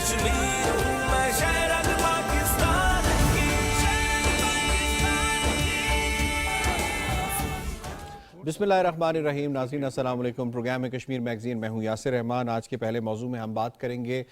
कश्मीर हूँ मैं शहर पाकिस्तान की। बिस्मिल्लाहिर्रहमानिर्रहीम। नाज़रीन अस्सलाम वालेकुम। प्रोग्राम है कश्मीर मैगज़ीन, मैं हूँ यासिर रहमान। आज के पहले मौजू में हम बात करेंगे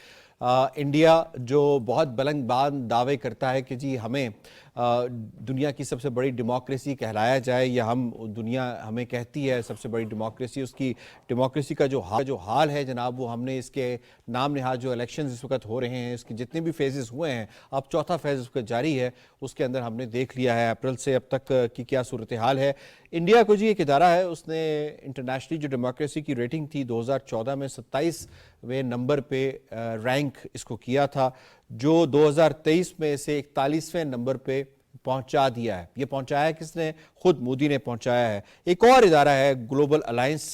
इंडिया जो बहुत बुलंद दावे करता है कि जी हमें दुनिया की सबसे बड़ी डेमोक्रेसी कहलाया जाए, या दुनिया हमें कहती है सबसे बड़ी डेमोक्रेसी। उसकी डेमोक्रेसी का जो हाल है जनाब, वो हमने इसके नाम नहाद जो इलेक्शंस इस वक्त हो रहे हैं, इसके जितने भी फेजेस हुए हैं, अब चौथा फेज़ उसका जारी है, उसके अंदर हमने देख लिया है अप्रैल से अब तक की क्या सूरत हाल है। इंडिया को जी एक इदारा है, उसने इंटरनेशनली जो डेमोक्रेसी की रेटिंग थी 2014 में 27वें नंबर पे रैंक इसको किया था, जो 2023 में इसे 41वें नंबर पे पहुंचा दिया है। ये पहुंचाया है किसने? खुद मोदी ने पहुंचाया है। एक और इदारा है ग्लोबल अलायंस,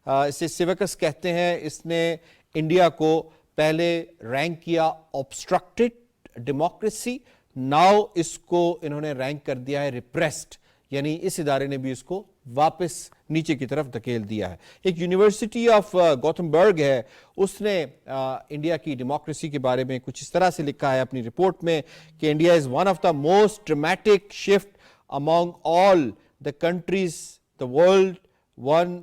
इसे सिविकस कहते हैं, इसने इंडिया को पहले रैंक किया ऑब्स्ट्रक्टेड डेमोक्रेसी, नाउ इसको इन्होंने रैंक कर दिया है रिप्रेस्ड, यानी इस इदारे ने भी इसको वापस नीचे की तरफ धकेल दिया है। एक यूनिवर्सिटी ऑफ गॉथमबर्ग है, उसने इंडिया की डेमोक्रेसी के बारे में कुछ इस तरह से लिखा है अपनी रिपोर्ट में कि India is one of the most dramatic shift among all the countries the world one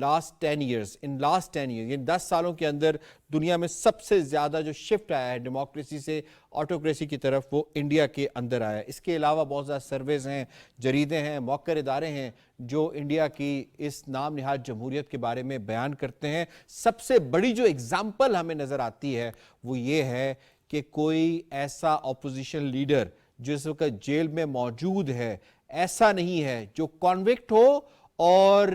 last 10 years. In last 10 years, ये 10 सालों के अंदर दुनिया में सबसे ज़्यादा जो शिफ्ट आया है डेमोक्रेसी से ऑटोक्रेसी की तरफ, वो इंडिया के अंदर आया है। इसके अलावा बहुत ज़्यादा सर्वेज़ हैं, जरीदे हैं, मौक़र इदारे हैं जो इंडिया की इस नाम नहाद जमहूरियत के बारे में बयान करते हैं। सबसे बड़ी जो एग्ज़ाम्पल हमें नज़र आती है वो ये है कि कोई ऐसा अपोजिशन लीडर जो इस वक्त जेल में मौजूद है, ऐसा नहीं है जो कॉन्विक्ट हो और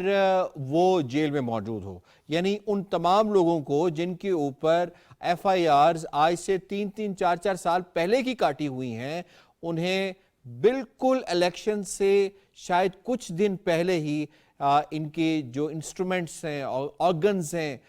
वो जेल में मौजूद हो। यानी उन तमाम लोगों को जिनके ऊपर FIRs आज से 3-3, 4-4 साल पहले की काटी हुई हैं, उन्हें बिल्कुल इलेक्शन से शायद कुछ दिन पहले ही इनके जो इंस्ट्रूमेंट्स हैं और ऑर्गन्स हैं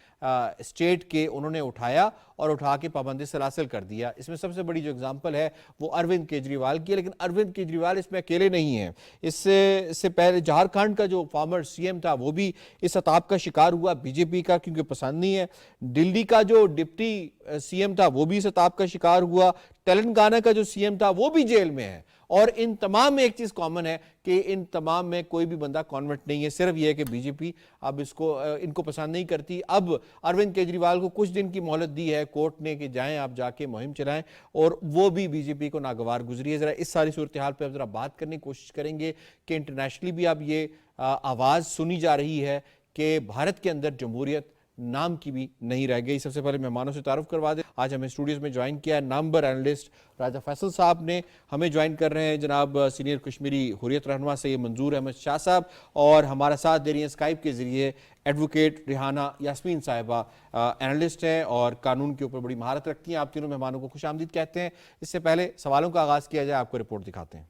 स्टेट के, उन्होंने उठाया और उठा के पाबंदी सलासल कर दिया। इसमें सबसे बड़ी जो एग्जांपल है वो अरविंद केजरीवाल की है, लेकिन अरविंद केजरीवाल इसमें अकेले नहीं हैं। इससे पहले झारखंड का जो फॉर्मर CM था वो भी इस अताब का शिकार हुआ, बीजेपी का, क्योंकि पसंद नहीं है। दिल्ली का जो डिप्टी CM था वो भी इस अताब का शिकार हुआ। तेलंगाना का जो CM था वो भी जेल में है। और इन तमाम में एक चीज कॉमन है कि इन तमाम में कोई भी बंदा कॉन्वर्ट नहीं है, सिर्फ यह है कि बीजेपी अब इनको पसंद नहीं करती। अब अरविंद केजरीवाल को कुछ दिन की मोहलत दी है कोर्ट ने कि जाएं आप जाके मुहिम चलाएं, और वो भी बीजेपी को नागवार गुजरी है। जरा इस सारी सूरत हाल पर जरा बात करने की कोशिश करेंगे कि इंटरनेशनली भी अब ये आवाज सुनी जा रही है कि भारत के अंदर जमहूरियत नाम की भी नहीं रह गई। सबसे पहले मेहमानों से तारुफ करवा दें। आज हमें स्टूडियोज में ज्वाइन किया है नंबर एनालिस्ट राजा फैसल साहब ने, हमें ज्वाइन कर रहे हैं जनाब सीनियर कश्मीरी हुर्रियत रहनुमा सैयद मंजूर अहमद शाह साहब, और हमारा साथ दे रही हैं स्काइप के जरिए एडवोकेट रिहाना यास्मीन साहिबा, एनालिस्ट हैं और कानून के ऊपर बड़ी महारत रखती हैं। आप तीनों मेहमानों को खुश आमदीद कहते हैं। इससे पहले सवालों का आगाज़ किया जाए, आपको रिपोर्ट दिखाते हैं।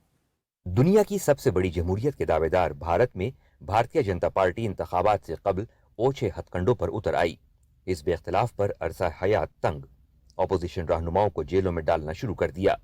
दुनिया की सबसे बड़ी जमहूरियत के दावेदार भारत में भारतीय जनता पार्टी इंतखाबात से कबल ओछे हथकंडों पर उतर आई। इस बेख्तिलाफ पर अरसा हयात तंग, अपोजिशन रहनुमाओं को जेलों में डालना शुरू कर दिया।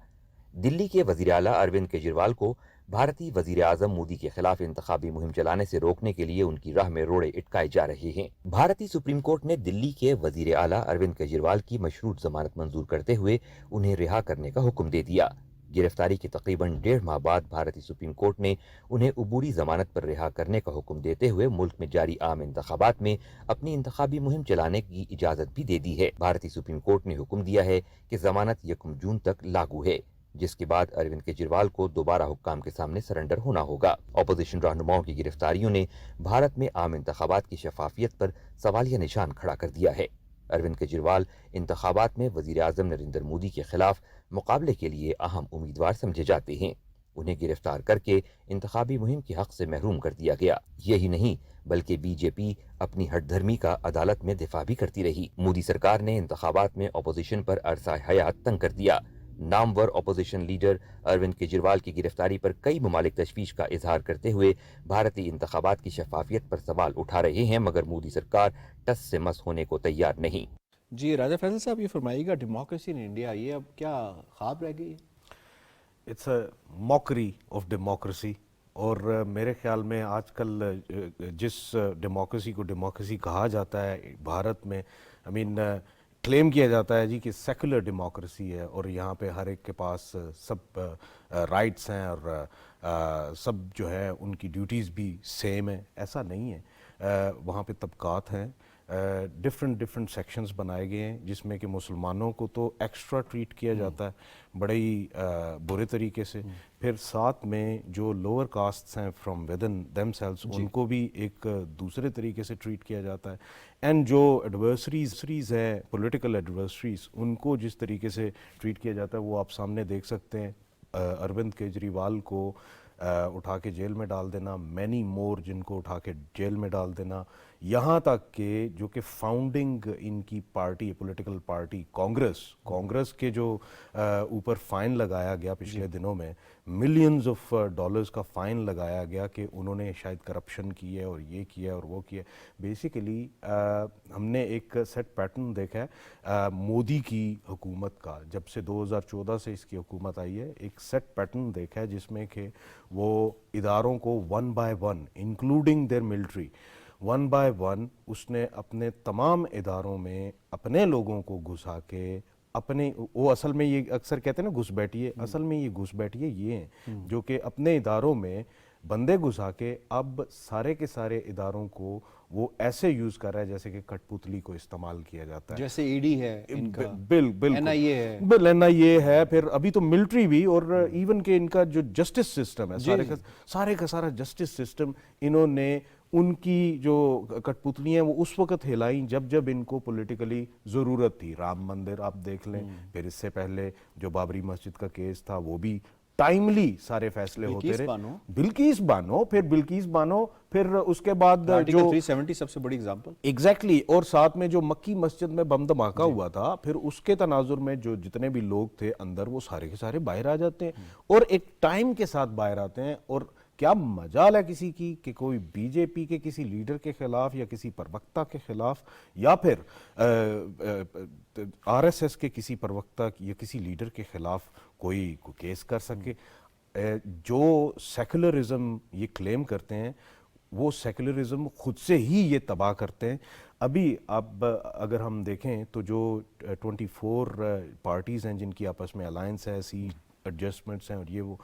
दिल्ली के वजीर आला अरविंद केजरीवाल को भारतीय वजीर आजम मोदी के खिलाफ इंतखाबी मुहिम चलाने से रोकने के लिए उनकी राह में रोड़े इटकाए जा रहे हैं। भारतीय सुप्रीम कोर्ट ने दिल्ली के वजीर आला अरविंद केजरीवाल की मशरूत जमानत मंजूर करते हुए उन्हें रिहा करने का हुक्म दे दिया। गिरफ्तारी के तकरीबन 1.5 माह बाद भारतीय सुप्रीम कोर्ट ने उन्हें उबूरी जमानत पर रिहा करने का हुक्म देते हुए मुल्क में जारी आम इंतखाबात में अपनी इंतखाबी मुहिम चलाने की इजाजत भी दे दी है। भारतीय सुप्रीम कोर्ट ने हुक्म दिया है कि जमानत 1 जून तक लागू है, जिसके बाद अरविंद केजरीवाल को दोबारा हुक्काम के सामने सरेंडर होना होगा। अपोजिशन रहनुमाओं की गिरफ्तारियों ने भारत में आम इंतखाबात की शफाफियत पर सवालिया निशान खड़ा कर दिया है। अरविंद केजरीवाल इंतखाबात में वजीर आजम नरेंद्र मोदी के खिलाफ मुकाबले के लिए अहम उम्मीदवार समझे जाते हैं। उन्हें गिरफ्तार करके इंतखाबी मुहिम के हक से महरूम कर दिया गया। यही नहीं बल्कि बीजेपी अपनी हठधर्मी का अदालत में दिफा भी करती रही। मोदी सरकार ने इंतखाबात में अपोजिशन पर अरसा हयात तंग कर दिया। नामवर अपोजिशन लीडर अरविंद केजरीवाल की गिरफ्तारी पर कई ममालिक तशवीश का इजहार करते हुए भारतीय इंतखाबात की शफाफियत पर सवाल उठा रहे हैं, मगर मोदी सरकार टस से मस होने को तैयार नहीं। जी राजा फैसल साहब, ये फरमाइएगा, डेमोक्रेसी इन इंडिया ये अब क्या ख्वाब रह गई है? It's a mockery of democracy. और मेरे ख्याल में आजकल जिस डेमोक्रेसी को डेमोक्रेसी कहा जाता है भारत में, क्लेम किया जाता है जी कि सेकुलर डेमोक्रेसी है और यहाँ पे हर एक के पास सब राइट्स हैं और सब जो है उनकी ड्यूटीज़ भी सेम है। ऐसा नहीं है, वहाँ पे तबकात हैं, डिफरेंट सेक्शंस बनाए गए हैं जिसमें कि मुसलमानों को तो एक्स्ट्रा ट्रीट किया जाता है बड़े ही बुरे तरीके से, फिर साथ में जो लोअर कास्ट्स हैं फ्रॉम विद इन देमसेल्व्स उनको भी एक दूसरे तरीके से ट्रीट किया जाता है, एंड जो एडवर्सरीज है पॉलिटिकल एडवर्सरीज उनको जिस तरीके से ट्रीट किया जाता है वो आप सामने देख सकते हैं। अरविंद केजरीवाल को उठा के जेल में डाल देना, मैनी मोर जिनको उठा के जेल में डाल देना, यहाँ तक कि जो कि फाउंडिंग इनकी पार्टी पॉलिटिकल पार्टी कांग्रेस के जो ऊपर फाइन लगाया गया पिछले दिनों में, मिलियंस ऑफ डॉलर्स का फाइन लगाया गया कि उन्होंने शायद करप्शन की है और ये किया और वो किया। बेसिकली हमने एक सेट पैटर्न देखा है मोदी की हुकूमत का, जब से 2014 से इसकी हुकूमत आई है, एक सेट पैटर्न देखा है जिसमें कि वो इदारों को one by one including their military one by one उसने अपने तमाम इदारों में अपने लोगों को घुसा के अपने, वो असल में ये अक्सर कहते हैं ना घुसपैठिए, असल में ये घुसपैठिए ये हैं जो कि अपने इदारों में बंदे घुसा के अब सारे के सारे इदारों को वो ऐसे यूज कर रहा है जैसे कि कठपुतली को इस्तेमाल किया जाता है। जैसे ईडी है इनका, बिल्कुल एनआईए है, एनआईए है, फिर अभी तो मिलिट्री भी, और इवन के इनका जो जस्टिस सिस्टम है सारे का सारा जस्टिस सिस्टम इन्होंने उनकी जो कठपुतलियां वो उस वक्त हिलाई जब जब इनको पॉलिटिकली ज़रूरत थी। राम मंदिर आप देख लें, फिर इससे पहले जो बाबरी मस्जिद का केस था वो भी टाइमली सारे फैसले होते रहे। बिल्किस बानो, फिर उसके बाद जो 370 सबसे बड़ी एग्जांपल एग्जैक्टली और साथ में जो मक्की मस्जिद में बम धमाका हुआ था, फिर उसके तनाजुर में जो जितने भी लोग थे अंदर वो सारे के सारे बाहर आ जाते हैं और एक टाइम के साथ बाहर आते हैं। और क्या मजाल है किसी की कि कोई बीजेपी के किसी लीडर के खिलाफ या किसी प्रवक्ता के खिलाफ या फिर आरएसएस के किसी प्रवक्ता या किसी लीडर के खिलाफ कोई केस कर सके। जो सेकुलरिज्म ये क्लेम करते हैं वो सेकुलरिज्म खुद से ही ये तबाह करते हैं। अभी अब अगर हम देखें तो जो 24 पार्टीज़ हैं जिनकी आपस में अलायंस है, सीट एडजस्टमेंट्स हैं और ये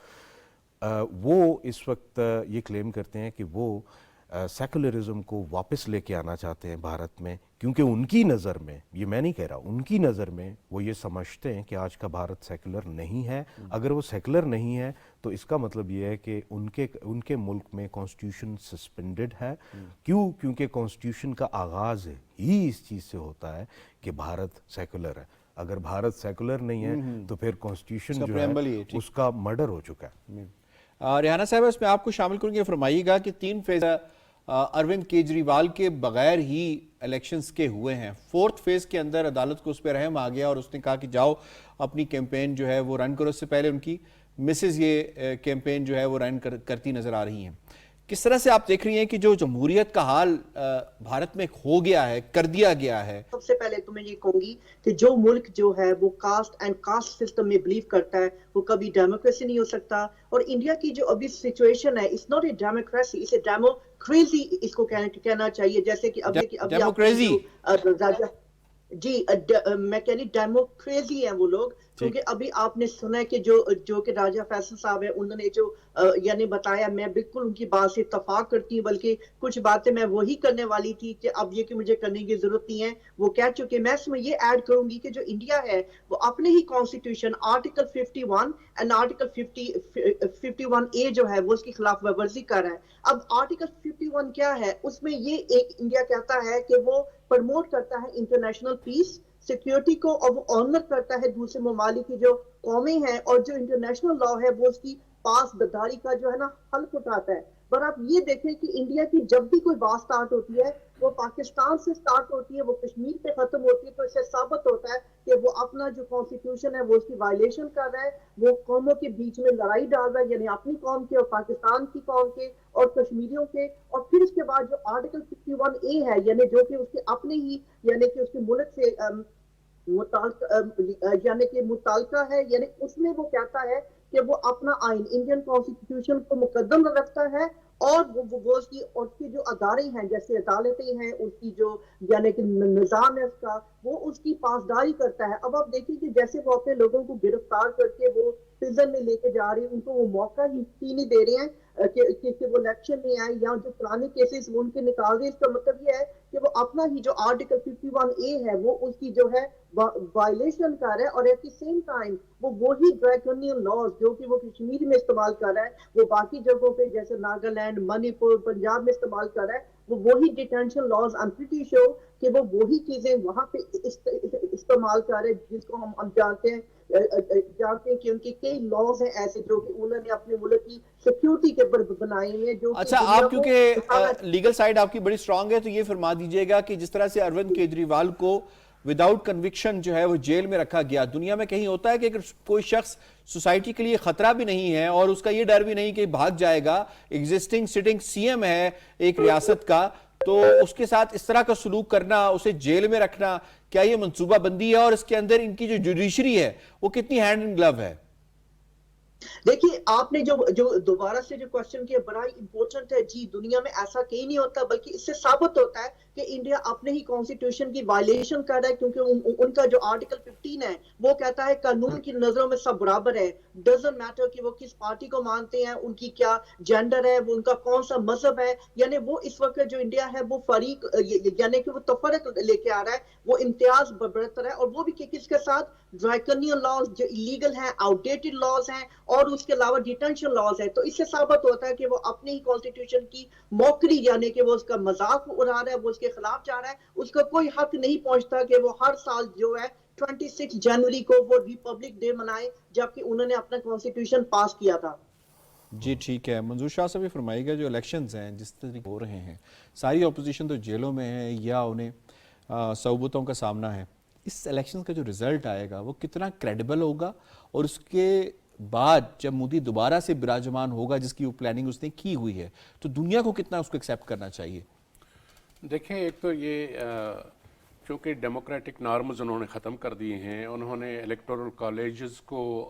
वो इस वक्त ये क्लेम करते हैं कि वो सेकुलरिज्म को वापस लेके आना चाहते हैं भारत में, क्योंकि उनकी नज़र में, ये मैं नहीं कह रहा, उनकी नज़र में वो ये समझते हैं कि आज का भारत सेकुलर नहीं है। अगर वो सेकुलर नहीं है तो इसका मतलब ये है कि उनके मुल्क में कॉन्स्टिट्यूशन सस्पेंडेड है। क्यों? क्योंकि कॉन्स्टिट्यूशन का आगाज़ ही इस चीज़ से होता है कि भारत सेकुलर है। अगर भारत सेकुलर नहीं है तो फिर कॉन्स्टिट्यूशन जो है उसका मर्डर हो चुका है। रेहाना साहब, इसमें आपको शामिल करूंगी, फरमाइएगा कि 3 फेज अरविंद केजरीवाल के बगैर ही इलेक्शंस के हुए हैं। 4th फेज के अंदर अदालत को उस पर रहम आ गया और उसने कहा कि जाओ अपनी कैंपेन जो है वो रन करो। इससे पहले उनकी मिसेज ये कैंपेन जो है वो रन करती नजर आ रही हैं। किस तरह से आप देख रही हैं कि जो जमहूरियत का हाल भारत में हो गया है, कर दिया गया है? सबसे पहले तो मैं ये कहूंगी कि जो मुल्क जो है वो कास्ट सिस्टम में बिलीव करता है वो कभी डेमोक्रेसी नहीं हो सकता। और इंडिया की जो अभी सिचुएशन है, it's not a democracy, it's a democracy इसको कहना चाहिए। जैसे कि अभी डेमोक्रेसी मैं कह रही डेमोक्रेसी है वो लोग, क्योंकि अभी आपने सुना है कि जो कि राजा फैसल साहब है उन्होंने जो यानी बताया, मैं बिल्कुल उनकी बात से इत्तफाक करती हूँ, बल्कि कुछ बातें मैं वही करने वाली थी कि अब ये कि मुझे करने की जरूरत नहीं है वो कह चुके। मैं इसमें ये ऐड करूंगी कि जो इंडिया है वो अपने ही constitution article 51 and article 51A जो है वो उसकी खिलाफ वर्जी कर रहा है। अब आर्टिकल 51 क्या है, उसमें ये एक इंडिया कहता है कि वो प्रमोट करता है इंटरनेशनल पीस सिक्योरिटी को, और वो ऑनर करता है दूसरे ममालिक की जो कौमें हैं, और जो इंटरनेशनल लॉ है वो उसकी पासदारी का जो है ना हल्फ उठाता है। पर आप ये देखें कि इंडिया की जब भी कोई बात स्टार्ट होती है वो पाकिस्तान से स्टार्ट होती है, वो कश्मीर पे खत्म होती है, तो इससे साबित होता है कि वो अपना जो कॉन्स्टिट्यूशन है वो उसकी वायलेशन कर रहा है, वो कौमों के बीच में लड़ाई डाल रहा है, यानी अपनी कौम के और पाकिस्तान की कौम के और कश्मीरियों के। और फिर उसके बाद जो आर्टिकल 51A है, यानी जो कि उसके अपने ही यानी कि उसके मुल्क से यानी कि मुतालका है, यानी उसमें वो कहता है कि वो अपना आइन इंडियन कॉन्स्टिट्यूशन को मुकद्दम रखता है اور وہ اس کی جو ادارے ہیں جیسے عدالتیں ہیں اس کی جو یعنی کہ نظام ہے اس کا وہ اس کی پاسداری کرتا ہے. اب آپ دیکھیں کہ جیسے وہ اپنے لوگوں کو گرفتار کر کے وہ پرزن میں لے کے جا رہی ہیں ان کو وہ موقع ہی نہیں دے رہے ہیں کہ وہ الیکشن میں آئے یا جو پرانے کیسز وہ ان کے نکال رہے ہیں. اس کا مطلب یہ ہے کہ وہ اپنا ہی جو آرٹیکل 51A ہے وہ اس کی جو ہے وائلیشن کر رہا ہے اور ایٹ دی سیم ٹائم وہ وہی ڈریکونین لاز جو کہ وہ کشمیر میں استعمال کر رہا ہے وہ باقی جگہوں پہ جیسے ناگالینڈ منی پور پنجاب میں استعمال کر رہا ہے. وہ وہی detention laws I'm pretty sure کہ وہ وہی چیزیں وہاں پہ استعمال کر رہے ہیں جس کو ہم جانتے ہیں کہ ان کے کئی لاز ہیں ایسے جو کہ انہوں نے اپنے ملک کی سیکیورٹی کے اوپر بنائے ہوئے ہیں. جو اچھا آپ کیونکہ لیگل سائیڈ آپ کی بڑی سٹرونگ ہے تو یہ فرما دیجئے گا کہ جس طرح سے اروند کیجریوال کو وداؤٹ کنوکشن جو ہے وہ جیل میں رکھا گیا, دنیا میں کہیں ہوتا ہے کہ اگر کوئی شخص سوسائٹی کے لیے خطرہ بھی نہیں ہے اور اس کا یہ ڈر بھی نہیں کہ بھاگ جائے گا, ایگزسٹنگ سٹنگ سی ایم ہے ایک ریاست کا, تو اس کے ساتھ اس طرح کا سلوک کرنا, اسے جیل میں رکھنا, کیا یہ منصوبہ بندی ہے اور اس کے اندر ان کی جو جوڈیشری ہے وہ کتنی ہینڈ ان گلو ہے؟ دیکھیے آپ نے جو دوبارہ سے جو کوشچن کیا بڑا امپورٹنٹ ہے. جی دنیا میں ایسا کہیں نہیں ہوتا بلکہ اس سے ثابت ہوتا ہے کہ انڈیا اپنے ہی کانسٹیٹیوشن کی وائلیشن کر رہا ہے کیونکہ ان کا جو آرٹیکل 15 ہے وہ کہتا ہے قانون کی نظروں میں سب برابر ہے. ڈزنٹ میٹر کہ وہ کس پارٹی کو مانتے ہیں, ان کی کیا جینڈر ہے, وہ ان کا کون سا مذہب ہے. یعنی وہ اس وقت جو انڈیا ہے وہ فریق یعنی کہ وہ تفرق لے کے آ رہا ہے, وہ امتیاز برتر ہے اور وہ بھی کس کے ساتھ ڈریکونین لاز جو ایلیگل ہیں, آؤٹ ڈیٹڈ لاز ہیں اور اس کے علاوہ ڈیٹینشن لاز ہے. تو اس سے ثابت ہوتا ہے کہ وہ اپنے ہی کانسٹیٹیوشن کی موکری یعنی کہ وہ اس کا مذاق اڑا رہا ہے, وہ اس کے خلاف جا رہا ہے. اس کا کوئی حق نہیں پہنچتا کہ وہ ہر سال جو ہے 26 جنوری کو وہ ریپبلک ڈے منائے جبکہ انہوں نے اپنا کانسٹیٹیوشن پاس کیا تھا. جی ٹھیک ہے. منظور شاہ صاحب یہ فرمائیے گا جو الیکشنز ہیں جس طریقے ہو رہے ہیں, ساری اپوزیشن تو جیلوں میں ہے یا انہیں صعوبتوں کا سامنا ہے, اس الیکشن کا جو رزلٹ آئے گا وہ کتنا کریڈیبل ہوگا اور اس کے بعد جب مودی دوبارہ سے براجمان ہوگا جس کی وہ پلاننگ اس نے کی ہوئی ہے تو دنیا کو کتنا اس کو ایکسیپٹ کرنا چاہیے؟ دیکھیں ایک تو یہ چونکہ ڈیموکریٹک نارمز انہوں نے ختم کر دیے ہیں, انہوں نے الیکٹورل کالجز کو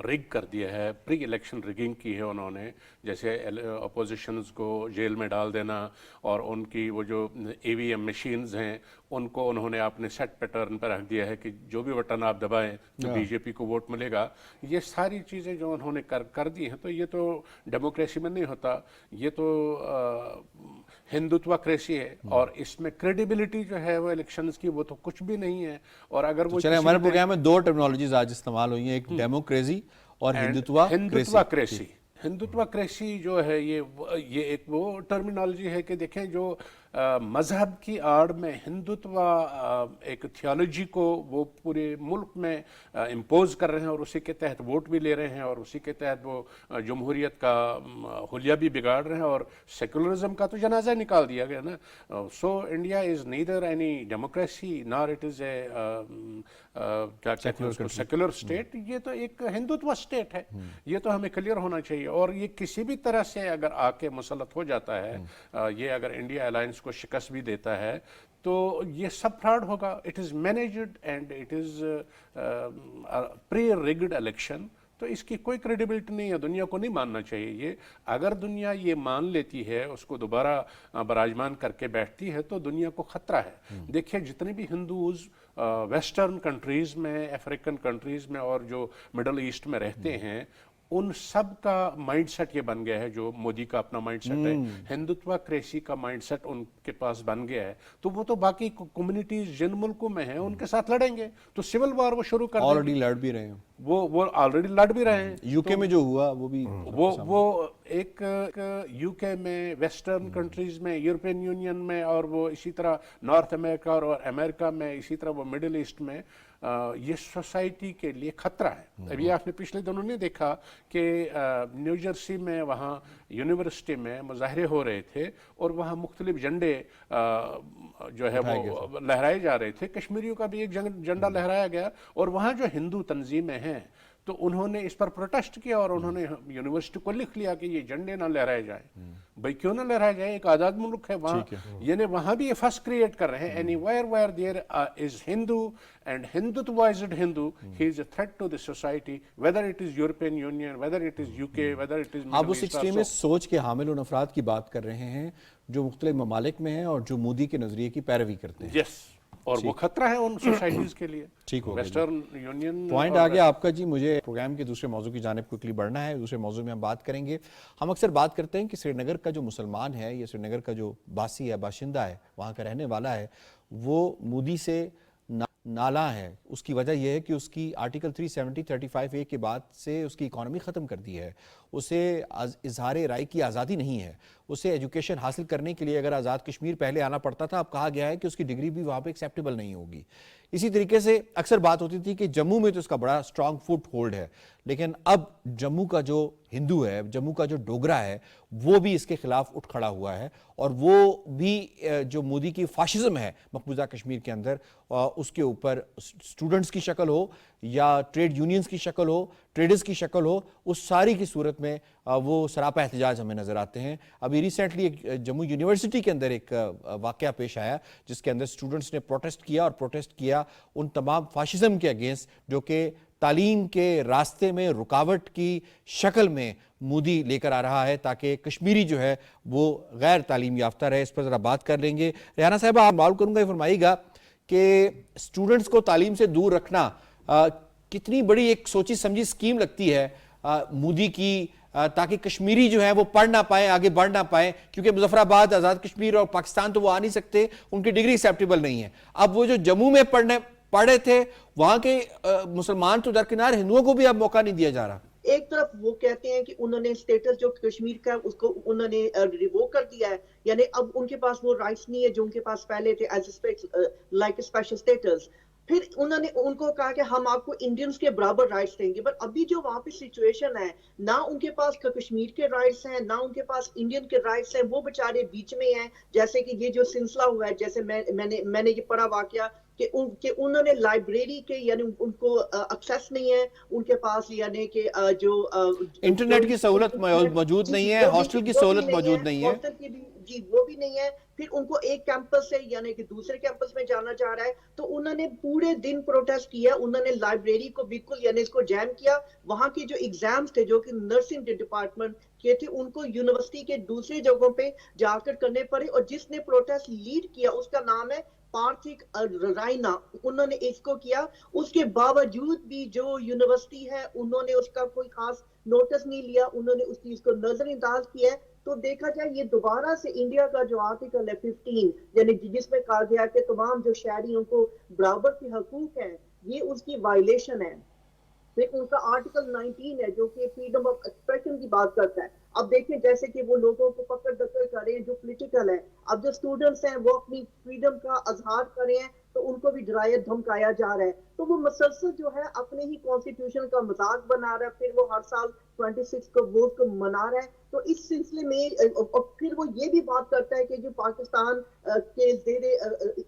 ریگ کر دیا ہے, پری الیکشن ریگنگ کی ہے انہوں نے, جیسے اپوزیشنز کو جیل میں ڈال دینا اور ان کی وہ جو EVM مشینز ہیں ان کو انہوں نے اپنے سیٹ پیٹرن پر رکھ دیا ہے کہ جو بھی بٹن آپ دبائیں تو BJP کو ووٹ ملے گا. یہ ساری چیزیں جو انہوں نے کر دی ہیں تو یہ تو ڈیموکریسی میں نہیں ہوتا, یہ تو ہندوتوا کریسی ہے اور اس میں کریڈیبلٹی جو ہے وہ الیکشنز کی وہ تو کچھ بھی نہیں ہے. اور اگر وہ چلیں ہمارے پروگرام میں دو ٹرمینالوجیز آج استعمال ہوئی ہیں, ایک ڈیموکریسی اور ہندوتوا کریسی. ہندوتوا کریسی جو ہے یہ ایک وہ ٹرمینالوجی ہے کہ دیکھیں جو مذہب کی آڑ میں ہندوتوا ایک تھیالوجی کو وہ پورے ملک میں امپوز کر رہے ہیں اور اسی کے تحت ووٹ بھی لے رہے ہیں اور اسی کے تحت وہ جمہوریت کا حلیہ بھی بگاڑ رہے ہیں اور سیکولرزم کا تو جنازہ نکال دیا گیا نا. So India is neither any democracy نار اٹ از اے کیا کہتے ہیں اس کو سیکولر اسٹیٹ, یہ تو ایک ہندوتوا اسٹیٹ ہے. یہ تو ہمیں کلیئر ہونا چاہیے. اور یہ کسی بھی طرح سے اگر آ کے مسلط ہو جاتا ہے, یہ اگر انڈیا الائنس کو شکست بھی دیتا ہے تو یہ سب فراڈ ہوگا. It is managed and it is pre rigged election. تو اس کی کوئی کریڈیبلٹی نہیں ہے, دنیا کو نہیں ماننا چاہیے یہ. اگر دنیا یہ مان لیتی ہے, اس کو دوبارہ براجمان کر کے بیٹھتی ہے تو دنیا کو خطرہ ہے. دیکھیں جتنے بھی ہندوز ویسٹرن کنٹریز میں, افریقن کنٹریز میں اور جو مڈل ایسٹ میں رہتے ہیں, ان سب کا مائنڈ سیٹ یہ بن گیا ہے جو مودی کا اپنا مائنڈ سیٹ ہے, ہندوتوا کریسی کا مائنڈ سیٹ ان کے پاس بن گیا ہے. تو وہ تو باقی کمیونٹیز جن ملکوں میں ہیں ان کے ساتھ لڑیں گے تو سول وار وہ شروع کر آلریڈی لڑ بھی رہے ہیں, وہ آلریڈی لڑ بھی رہے ہیں. یوکے میں جو ہوا وہ بھی وہ ایک یوکے میں, ویسٹرن کنٹریز میں, یورپین یونین میں, اور وہ اسی طرح نارتھ امریکہ اور امریکہ میں, اسی طرح وہ مڈل ایسٹ میں, یہ سوسائٹی کے لیے خطرہ ہے. ابھی آپ نے پچھلے دنوں نے دیکھا کہ نیو جرسی میں وہاں یونیورسٹی میں مظاہرے ہو رہے تھے اور وہاں مختلف جھنڈے جو ہے وہ لہرائے جا رہے تھے. کشمیریوں کا بھی ایک جھنڈا لہرایا گیا اور وہاں جو ہندو تنظیمیں ہیں तो उन्होंने इस पर प्रोटेस्ट किया और उन्होंने यूनिवर्सिटी को लिख लिया कि ये झंडे ना लहराए जाए। भाई क्यों ना लहराए जाए, एक आज़ाद मुल्क है वहाँ, यानी वहाँ भी ये फर्स्ट क्रिएट कर रहे हैं। Anywhere where there is Hindu and हिंदुत्वाइज्ड Hindu, he is a threat to the society, whether it is European Union, whether it is UK, whether it is आप उस एक्सट्रीमिस्ट सोच के हामिल उन अफराद की बात कर रहे हैं जो मुख्तलिफ ममालिक में हैं और जो मोदी के नजरिए की पैरवी करते हैं। यस, और वो खतरा है उन सोसाइटीज के लिए। ठीक हो गया जी। वेस्टर्न यूनियन पॉइंट आ गया आपका जी। मुझे प्रोग्राम के दूसरे मौजू की जानिब क्विकली बढ़ना है। दूसरे मौजू में हम बात करेंगे, हम अक्सर बात करते हैं कि श्रीनगर का जो मुसलमान है या श्रीनगर का जो बासी है, बाशिंदा है, वहाँ का रहने वाला है, वो मोदी से नाला है। उसकी वजह यह है कि उसकी आर्टिकल 370-35A के बाद से उसकी इकॉनमी ख़त्म कर दी है। उसे इजहार राय की आज़ादी नहीं है। उसे एजुकेशन हासिल करने के लिए अगर आज़ाद कश्मीर पहले आना पड़ता था, अब कहा गया है कि उसकी डिग्री भी वहाँ पे एक्सेप्टेबल नहीं होगी। इसी तरीके से अक्सर बात होती थी कि जम्मू में तो उसका बड़ा स्ट्रॉन्ग फुट होल्ड है, लेकिन अब जम्मू का जो हिंदू है, जम्मू का जो डोगरा है, वो भी इसके खिलाफ उठ खड़ा हुआ है। और वो भी जो मोदी की फाशिज्म है मकबूजा कश्मीर के अंदर, उसके ऊपर स्टूडेंट्स की शक्ल हो या ट्रेड यूनियंस की शक्ल हो, ट्रेडर्स की शक्ल हो, उस सारी की सूरत में वो सरापा एहतजाज हमें नज़र आते हैं। अभी रिसेंटली एक जम्मू यूनिवर्सिटी के अंदर एक वाक़या पेश आया जिसके अंदर स्टूडेंट्स ने प्रोटेस्ट किया और प्रोटेस्ट किया उन तमाम फाशिज्म के अगेंस्ट जो कि तालीम के रास्ते में रुकावट की शक्ल में मोदी लेकर आ रहा है, ताकि कश्मीरी जो है वो गैर तालीम याफ्ता रहे। इस पर ज़रा बात कर लेंगे। रेहाना साहब, आप मालूम करूँगा, ये फरमाइएगा कि स्टूडेंट्स को तालीम से दूर रखना कितनी बड़ी एक सोची समझी स्कीम लगती है मोदी की, ताकि कश्मीरी जो है वो पढ़ ना पाए, आगे बढ़ ना पाए, क्योंकि मुजफ्फराबाद, आज़ाद कश्मीर और पाकिस्तान तो वो आ नहीं सकते, उनकी डिग्री एक्सेप्टेबल नहीं है। अब वो जो जम्मू में पढ़े थे, वहाँ के मुसलमान तो दरकिनार, हिंदुओं को भी अब मौका नहीं दिया जा रहा। एक तरफ वो कहते हैं कि उन्होंने स्टेटस जो कश्मीर का उसको उन्होंने रिवोक कर दिया है, यानी अब उनके पास वो राइट्स नहीं है जो उनके पास पहले थे एज लाइक स्पेशल स्टेटस। फिर उन्होंने उनको कहा कि हम आपको इंडियंस के बराबर राइट्स देंगे, पर अभी जो वहाँ पे सिचुएशन है, ना उनके पास कश्मीर के राइट्स हैं, ना उनके पास इंडियन के राइट्स हैं, वो बेचारे बीच में हैं। जैसे कि ये जो सिलसिला हुआ है, जैसे मैंने ये पढ़ा वाकया कि उन्होंने लाइब्रेरी के यानी उनको एक्सेस नहीं है उनके पास, यानी कि जो इंटरनेट की सहूलत मौजूद नहीं है, हॉस्टल की सहूलत मौजूद नहीं है, हॉस्टल की भी जी वो भी नहीं है। फिर उनको एक कैंपस से यानी कि दूसरे कैंपस में जाना चाह रहा है, तो उन्होंने पूरे दिन प्रोटेस्ट किया। उन्होंने लाइब्रेरी को बिल्कुल यानी इसको जैम किया। वहां के जो एग्जाम्स थे जो कि नर्सिंग डिपार्टमेंट के थे, उनको यूनिवर्सिटी के दूसरी जगहों पे जाकर करने पड़े। और जिसने प्रोटेस्ट लीड किया उसका नाम है पार्थिक रायना, उन्होंने इसको किया। उसके बावजूद भी जो यूनिवर्सिटी है उन्होंने उसका कोई खास नोटिस नहीं लिया, उन्होंने उस चीज को नजरअंदाज किया है। तो देखा जाए ये दोबारा से इंडिया का जो आर्टिकल है 15 यानी जिसमें कहा गया कि तमाम जो शहरियों को बराबर के हकूक हैं, ये उसकी वायलेशन है। फिर उनका आर्टिकल 19 है जो कि फ्रीडम ऑफ एक्सप्रेशन की बात करता है। अब देखिए जैसे कि वो लोगों को पकड़ दकड़ कर रहे हैं जो पॉलिटिकल है, अब जो स्टूडेंट्स हैं वो अपनी फ्रीडम का अजहार कर रहे हैं, तो उनको भी डराया धमकाया जा रहा है। तो वो मसलसल जो है अपने ही कॉन्स्टिट्यूशन का मजाक बना रहा है। फिर वो हर साल 26 को वोट को मना रहा है। तो इस सिलसिले में और फिर वो ये भी बात करता है कि जो पाकिस्तान के ज़ेरे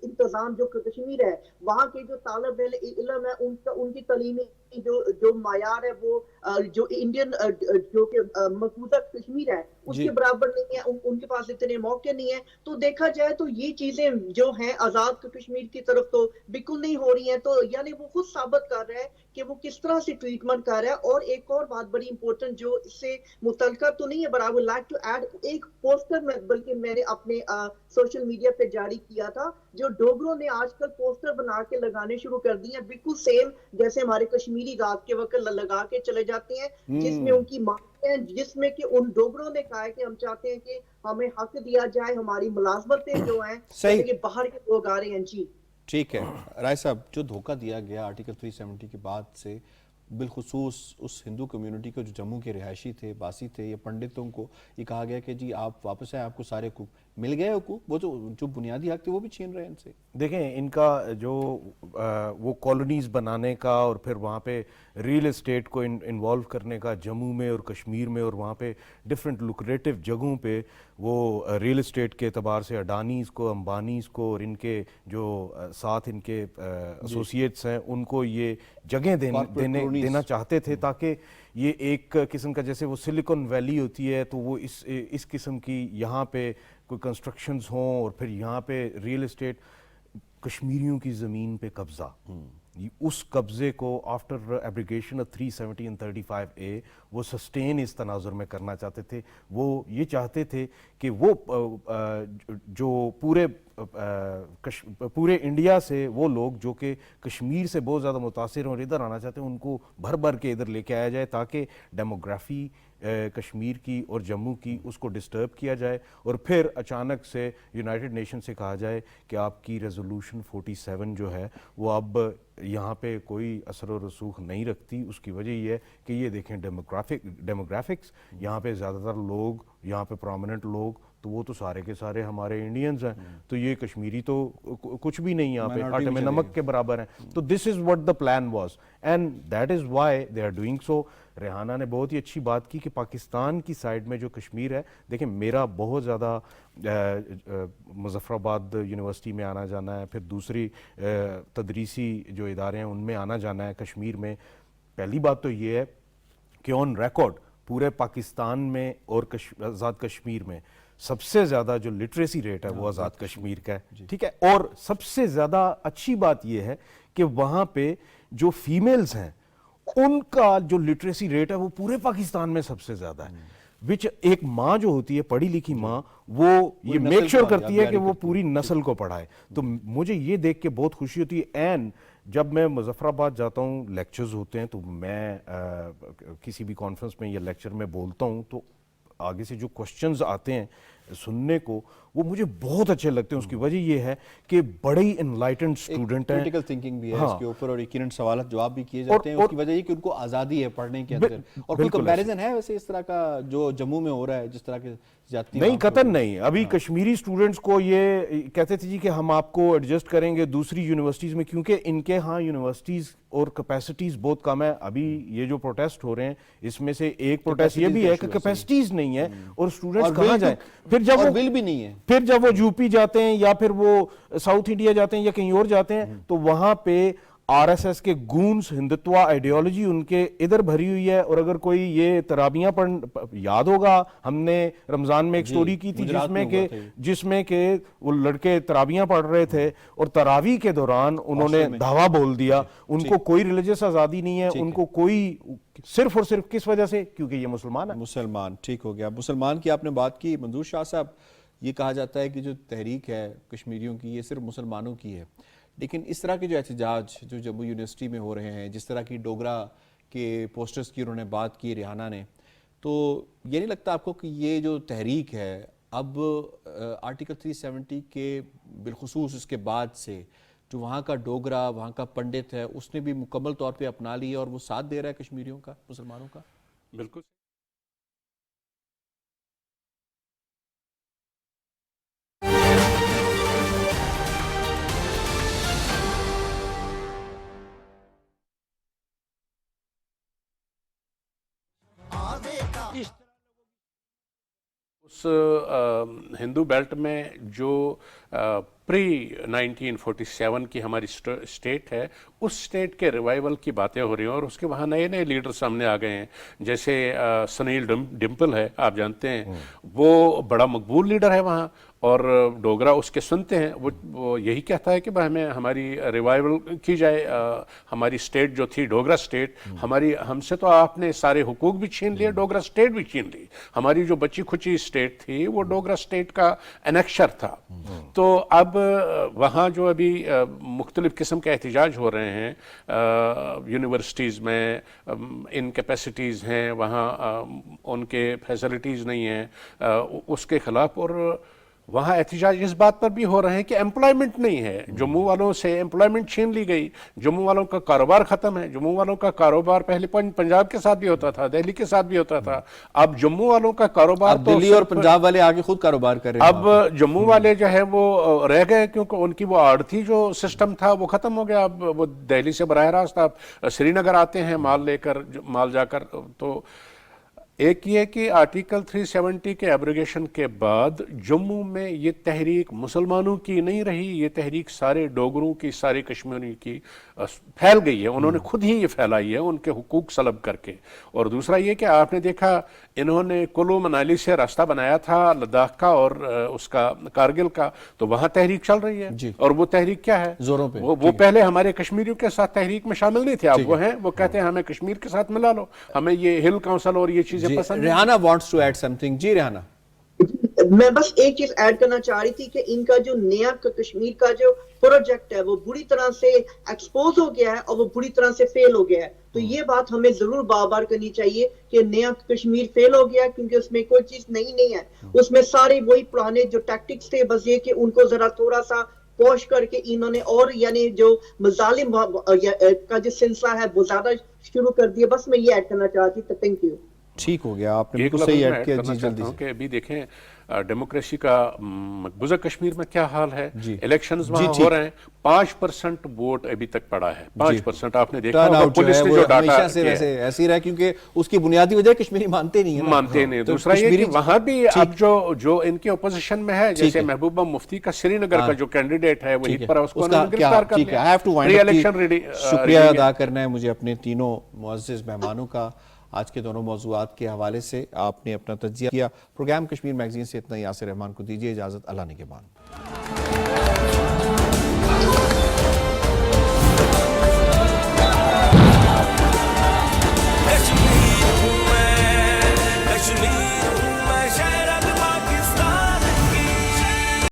इंतजाम जो कश्मीर है, वहाँ के जो तालिब इल्म है उनकी तलीमी जो मायार है वो जो इंडियन जो कि मकबूजा कश्मीर है उसके बराबर नहीं है, उनके पास इतने मौके नहीं है। तो देखा जाए तो ये चीजें जो हैं आजाद कश्मीर की तरफ तो बिल्कुल नहीं हो रही हैं। तो यानी वो खुद साबित कर रहा है कि वो किस तरह से ट्रीटमेंट कर रहा है। और एक और बात बड़ी इंपॉर्टेंट जो इससे मुतल्लिका तो नहीं है, but I would like to add, एक पोस्टर में बल्कि मैंने अपने सोशल मीडिया पे जारी किया था, जो डोगरों ने आजकल पोस्टर बना के लगाने शुरू कर दिए हैं, बिल्कुल सेम जैसे हमारे कश्मीरी रात के वक्त लगा के चले जाते हैं, जिसमें उनकी मांग है, जिसमें कि उन डोगरों ने कहा है कि हम चाहते हैं कि हमें हक दिया जाए, हमारी मुलाजमतें जो हैं कि बाहर के लोग आ रहे हैं। जी ठीक है राय साहब, जो धोखा दिया गया आर्टिकल 370 के बाद से बिलखुसूस उस हिंदू कम्युनिटी को जो जम्मू के रिहायशी थे, बासी थे या पंडितों को, ये कहा गया कि जी आप वापस आए, आपको सारे مل گئے حقوق, وہ جو بنیادی حق تھے وہ بھی چھین رہے ہیں ان سے. دیکھیں ان کا جو وہ کالونیز بنانے کا اور پھر وہاں پہ ریئل اسٹیٹ کو انوالو کرنے کا جموں میں اور کشمیر میں, اور وہاں پہ ڈفرینٹ لوکریٹو جگہوں پہ وہ ریئل اسٹیٹ کے اعتبار سے اڈانیز کو, امبانیز کو اور ان کے جو ساتھ ان کے ایسوسیٹس ہیں ان کو یہ جگہیں دینا چاہتے تھے, تاکہ یہ ایک قسم کا جیسے وہ سلیکن ویلی ہوتی ہے تو وہ اس قسم کی یہاں پہ کوئی کنسٹرکشنز ہوں اور پھر یہاں پہ ریئل اسٹیٹ, کشمیریوں کی زمین پہ قبضہ, اس قبضے کو after abrogation of 370 and 35A وہ سسٹین اس تناظر میں کرنا چاہتے تھے. وہ یہ چاہتے تھے کہ وہ جو پورے انڈیا سے وہ لوگ جو کہ کشمیر سے بہت زیادہ متاثر ہیں اور ادھر آنا چاہتے ہیں ان کو بھر کے ادھر لے کے آیا جائے, تاکہ ڈیموگرافی کشمیر کی اور جموں کی اس کو ڈسٹرب کیا جائے, اور پھر اچانک سے یونائٹڈ نیشن سے کہا جائے کہ آپ کی ریزولوشن 47 جو ہے وہ اب یہاں پہ کوئی اثر و رسوخ نہیں رکھتی. اس کی وجہ یہ ہے کہ یہ دیکھیں ڈیموگرافکس, یہاں پہ زیادہ تر لوگ, یہاں پہ پرومیننٹ لوگ تو وہ تو سارے کے سارے ہمارے انڈینز ہیں, تو یہ کشمیری تو کچھ بھی نہیں, یہاں پہ آٹے میں نمک کے برابر ہیں. تو this is what the plan was and that is why they are doing so. Rehana نے بہت ہی اچھی بات کی کہ پاکستان کی سائڈ میں جو کشمیر ہے, دیکھیں میرا بہت زیادہ مظفر آباد یونیورسٹی میں آنا جانا ہے, پھر دوسری تدریسی جو ادارے ہیں ان میں آنا جانا ہے کشمیر میں. پہلی بات تو یہ ہے کہ آن ریکارڈ پورے پاکستان میں اور آزاد کشمیر میں سب سے زیادہ جو لٹریسی ریٹ ہے وہ آزاد کشمیر کا ہے, ٹھیک ہے. اور سب سے زیادہ اچھی بات یہ ہے کہ وہاں پہ جو فیمیلز ہیں ان کا جو لٹریسی ریٹ ہے وہ پورے پاکستان میں سب سے زیادہ ہے, وچ ایک ماں جو ہوتی ہے پڑھی لکھی ماں, وہ یہ میک شور کرتی ہے کہ وہ پوری نسل کو پڑھائے. تو مجھے یہ دیکھ کے بہت خوشی ہوتی ہے. اینڈ جب میں مظفر آباد جاتا ہوں, لیکچرز ہوتے ہیں, تو میں کسی بھی کانفرنس میں یا لیکچر میں بولتا ہوں تو آگے سے جو کوسچنز آتے ہیں سننے کو وہ مجھے بہت اچھے لگتے ہیں. اس کی وجہ یہ ہے کہ بڑے ہی انلائٹنڈ اسٹوڈنٹ ہیں, کریٹیکل تھنکنگ بھی ہے اس کے اوپر, اور یقیناً سوالات جواب بھی کیے جاتے ہیں. اس کی وجہ یہ کہ ان کو آزادی ہے پڑھنے کے اندر. اور کوئی کمپیریزن ہے ویسے اس طرح کا جو جموں میں ہو رہا ہے جس طرح کے جاتی؟ نہیں, قطعاً نہیں. ابھی کشمیری اسٹوڈنٹس کو یہ کہتے تھے جی کہ ہم آپ کو ایڈجسٹ کریں گے دوسری یونیورسٹیز میں, کیونکہ ان کے ہاں یونیورسٹیز اور کیپیسٹیز بہت کم ہے. ابھی یہ جو پروٹیسٹ ہو رہے ہیں اس میں سے ایک پروٹیسٹ یہ بھی ہے کہ کیپیسٹیز نہیں ہے اور اسٹوڈنٹس کہاں جائیں. پھر جب وہ بل بھی نہیں ہے, پھر جب وہ یو پی جاتے ہیں یا پھر وہ ساؤتھ انڈیا جاتے ہیں یا کہیں اور جاتے ہیں تو وہاں پہ آر ایس ایس کے گونز, ہندتوا آئیڈیالوجی ان کے ادھر بھری ہوئی ہے. اور اگر کوئی یہ تراویحاں یاد ہوگا ہم نے رمضان میں ایک سٹوری کی تھی جس میں کہ وہ لڑکے تراویحاں پڑھ رہے تھے اور تراویح کے دوران انہوں نے دھاوا بول دیا. ان کو کوئی ریلیجس آزادی نہیں ہے, ان کو کوئی, صرف اور صرف کس وجہ سے, کیونکہ یہ مسلمان ہے. مسلمان. ٹھیک ہو گیا. مسلمان کی آپ نے بات کی. منظور شاہ صاحب, یہ کہا جاتا ہے کہ جو تحریک ہے کشمیریوں کی یہ صرف مسلمانوں کی ہے, لیکن اس طرح کے جو احتجاج جو جموں یونیورسٹی میں ہو رہے ہیں, جس طرح کی ڈوگرا کے پوسٹرز کی انہوں نے بات کی ریحانہ نے, تو یہ نہیں لگتا آپ کو کہ یہ جو تحریک ہے اب آرٹیکل 370 کے بالخصوص اس کے بعد سے جو وہاں کا ڈوگرا, وہاں کا پنڈت ہے, اس نے بھی مکمل طور پہ اپنا لی ہے اور وہ ساتھ دے رہا ہے کشمیریوں کا, مسلمانوں کا؟ بالکل. اس ہندو بیلٹ میں جو پری 1947 کی ہماری اسٹیٹ ہے, اس اسٹیٹ کے ریوائیول کی باتیں ہو رہی ہیں, اور اس کے وہاں نئے نئے لیڈر سامنے آ گئے ہیں. جیسے سنیل ڈمپل ہے, آپ جانتے ہیں, وہ بڑا مقبول لیڈر ہے وہاں, اور ڈوگرا اس کے سنتے ہیں. وہ یہی کہتا ہے کہ ہمیں ہماری ریوائیول کی جائے. ہماری اسٹیٹ جو تھی ڈوگرا اسٹیٹ, ہم سے تو آپ نے سارے حقوق بھی چھین لیے, ڈوگرا اسٹیٹ بھی چھین لی. ہماری جو بچی کھچی اسٹیٹ تھی وہ ڈوگرا اسٹیٹ کا انیکشر تھا. تو اب وہاں جو ابھی مختلف قسم کے احتجاج ہو رہے ہیں یونیورسٹیز میں, ان کیپیسٹیز ہیں وہاں, ان کے فیسلٹیز نہیں ہیں, اس کے خلاف. اور वहाँ एहतजाज इस बात पर भी हो रहे हैं कि एम्प्लॉयमेंट नहीं है, जम्मू वालों से एम्प्लॉयमेंट छीन ली गई, जम्मू वालों का कारोबार खत्म है। जम्मू वालों का कारोबार पहले पंजाब के साथ भी होता था, दिल्ली के साथ भी होता था, अब जम्मू वालों का कारोबार अब दिल्ली और पंजाब वाले आगे खुद कारोबार कर रहे हैं। अब जम्मू वाले जो है वो रह गए, क्योंकि उनकी वो आड़ती जो सिस्टम था वो खत्म हो गया। अब वो दिल्ली से बराह रास्त आप श्रीनगर आते हैं माल लेकर, माल जाकर। तो एक ये कि आर्टिकल 370 के एब्रोगेशन के बाद जम्मू में ये तहरीक मुसलमानों की नहीं रही, ये तहरीक सारे डोगरों की, सारे कश्मीरी की फैल गई है। उन्होंने खुद ही ये फैलाई है उनके हुकूक सलब करके। और दूसरा ये कि आपने देखा इन्होंने कुल्लू मनाली से रास्ता बनाया था लद्दाख का और उसका कारगिल का, तो वहाँ तहरीक चल रही है। और वो तहरीक क्या है, जोरों पे वो पहले हमारे कश्मीरियों के साथ तहरीक में शामिल नहीं थे, अब वो हैं, वो कहते हैं हमें कश्मीर के साथ मिला लो, हमें ये हिल काउंसिल और ये चीजें पसंद। Rehana wants to add something. जी रेहाना। मैं बस एक चीज ऐड करना चाह रही थी कि इनका जो नया कश्मीर का जो प्रोजेक्ट है वो बुरी तरह से एक्सपोज हो गया है और वो बुरी तरह से फेल हो गया है। तो ये बात हमें जरूर बार बार करनी चाहिए कि नया कश्मीर फेल हो गया, क्योंकि उसमें कोई चीज नई नहीं है, उसमें सारे वही पुराने जो टैक्टिक्स थे, बस ये कि उनको जरा थोड़ा सा पॉश करके इन्होंने और यानी जो मजालिम का जो सिलसिला है वो ज्यादा शुरू कर दिया। बस मैं ये ऐड करना चाहती थी। Thank you. ठीक हो गया, आपने बिल्कुल सही ऐड किया। जी जल्दी से। कि अभी देखें डेमोक्रेसी का मकबूजा कश्मीर में क्या हाल है, इलेक्शंस वहाँ हो रहे हैं, 5% वोट अभी तक पड़ा है, 5%। आपने देखा होगा पुलिस ने जो डाटा से वैसे ऐसे ही रहा, क्योंकि उसकी बुनियादी वजह कश्मीरी मानते नहीं है, मानते नहीं। दूसरा ये कि वहाँ भी अब जो इनके ओपोजिशन में है, जैसे महबूबा मुफ्ती का श्रीनगर का जो कैंडिडेट है वहीं पर उसको गिरफ्तार कर लिया। शुक्रिया अदा करना है मुझे अपने तीनों मुअज़्ज़िज़ मेहमानों का आज के दोनों मौज़ूआत के हवाले से। आपने अपना तज्ज़िया किया। प्रोग्राम कश्मीर मैगज़ीन से इतना ही। यासिर रहमान को दीजिए इजाज़त। अल्लाह निगहबान।